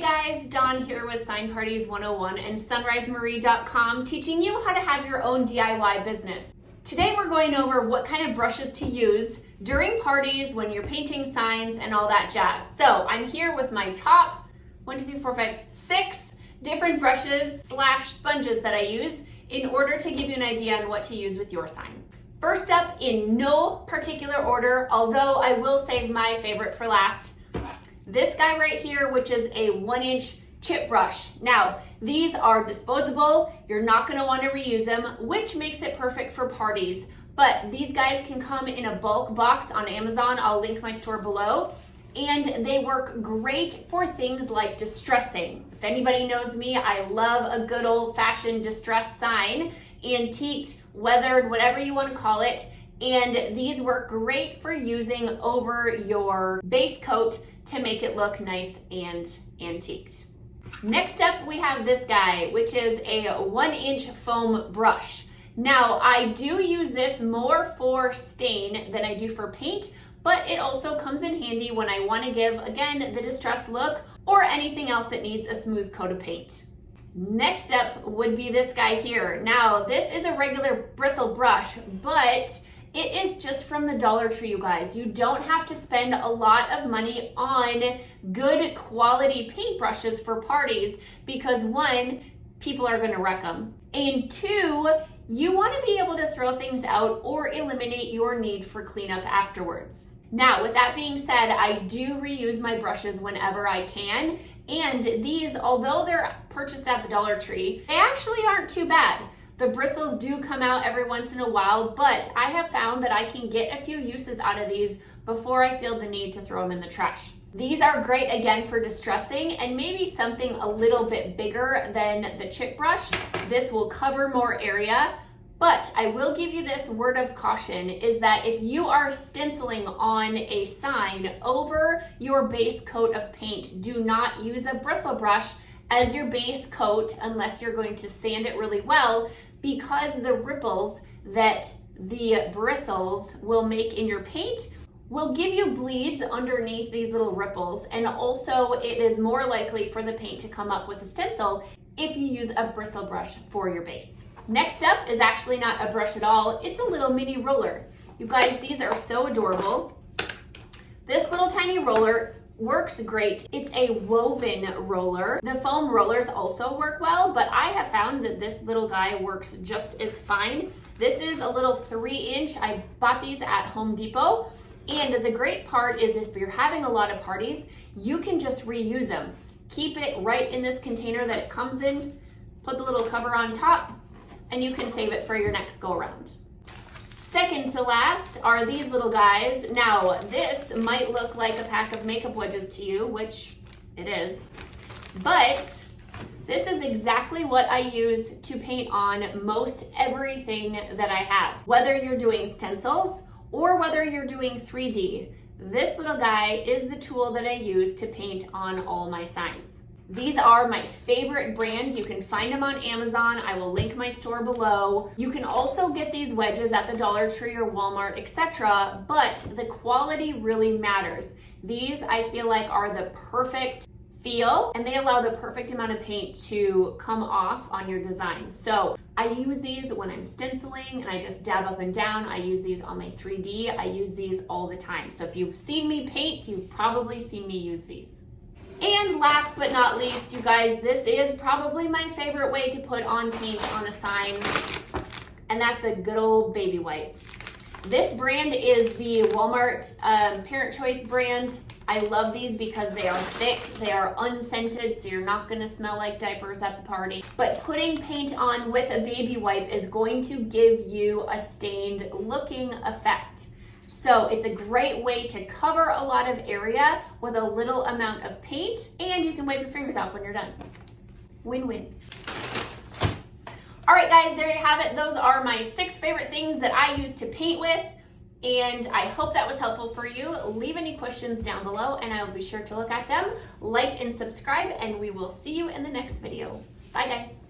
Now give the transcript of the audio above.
guys, Dawn here with Sign Parties 101 and sunrisemarie.com, teaching you how to have your own DIY business. Today we're going over what kind of brushes to use during parties when you're painting signs and all that jazz. So I'm here with my top 6 different brushes / sponges that I use in order to give you an idea on what to use with your sign. First up, in no particular order, although I will save my favorite for last, this guy right here, which is a 1-inch chip brush. Now, these are disposable. You're not gonna wanna reuse them, which makes it perfect for parties. But these guys can come in a bulk box on Amazon. I'll link my store below. And they work great for things like distressing. If anybody knows me, I love a good old-fashioned distress sign, antiqued, weathered, whatever you wanna call it. And these work great for using over your base coat to make it look nice and antiqued. Next up, we have this guy, which is a 1-inch foam brush. Now, I do use this more for stain than I do for paint, but it also comes in handy when I want to give, again, the distressed look or anything else that needs a smooth coat of paint. Next up would be this guy here. Now, this is a regular bristle brush, but it is just from the Dollar Tree, you guys. You don't have to spend a lot of money on good quality paintbrushes for parties because 1, people are gonna wreck them. And 2, you wanna be able to throw things out or eliminate your need for cleanup afterwards. Now, with that being said, I do reuse my brushes whenever I can. And these, although they're purchased at the Dollar Tree, they actually aren't too bad. The bristles do come out every once in a while, but I have found that I can get a few uses out of these before I feel the need to throw them in the trash. These are great again for distressing and maybe something a little bit bigger than the chip brush. This will cover more area, but I will give you this word of caution is that if you are stenciling on a sign over your base coat of paint, do not use a bristle brush as your base coat unless you're going to sand it really well, because the ripples that the bristles will make in your paint will give you bleeds underneath these little ripples, and also it is more likely for the paint to come up with a stencil if you use a bristle brush for your base. Next up is actually not a brush at all, it's a little mini roller. You guys, these are so adorable. This little tiny roller works great. It's a woven roller. The foam rollers also work well, but I have found that this little guy works just as fine. This is a little 3-inch. I bought these at Home Depot. And the great part is if you're having a lot of parties, you can just reuse them. Keep it right in this container that it comes in, put the little cover on top, and you can save it for your next go around. Second to last are these little guys. Now, this might look like a pack of makeup wedges to you, which it is, but this is exactly what I use to paint on most everything that I have. Whether you're doing stencils or whether you're doing 3D, this little guy is the tool that I use to paint on all my signs. These are my favorite brands. You can find them on Amazon. I will link my store below. You can also get these wedges at the Dollar Tree or Walmart, etc., but the quality really matters. These, I feel like, are the perfect feel, and they allow the perfect amount of paint to come off on your design. So I use these when I'm stenciling and I just dab up and down. I use these on my 3D. I use these all the time. So if you've seen me paint, you've probably seen me use these. And last but not least, you guys, this is probably my favorite way to put on paint on a sign, and that's a good old baby wipe. This brand is the Walmart Parent Choice brand. I love these because they are thick, they are unscented, so you're not gonna smell like diapers at the party. But putting paint on with a baby wipe is going to give you a stained looking effect. So it's a great way to cover a lot of area with a little amount of paint, and you can wipe your fingers off when you're done. Win-win. All right, guys, there you have it. Those are my 6 favorite things that I use to paint with, and I hope that was helpful for you. Leave any questions down below, and I will be sure to look at them. Like and subscribe, and we will see you in the next video. Bye, guys.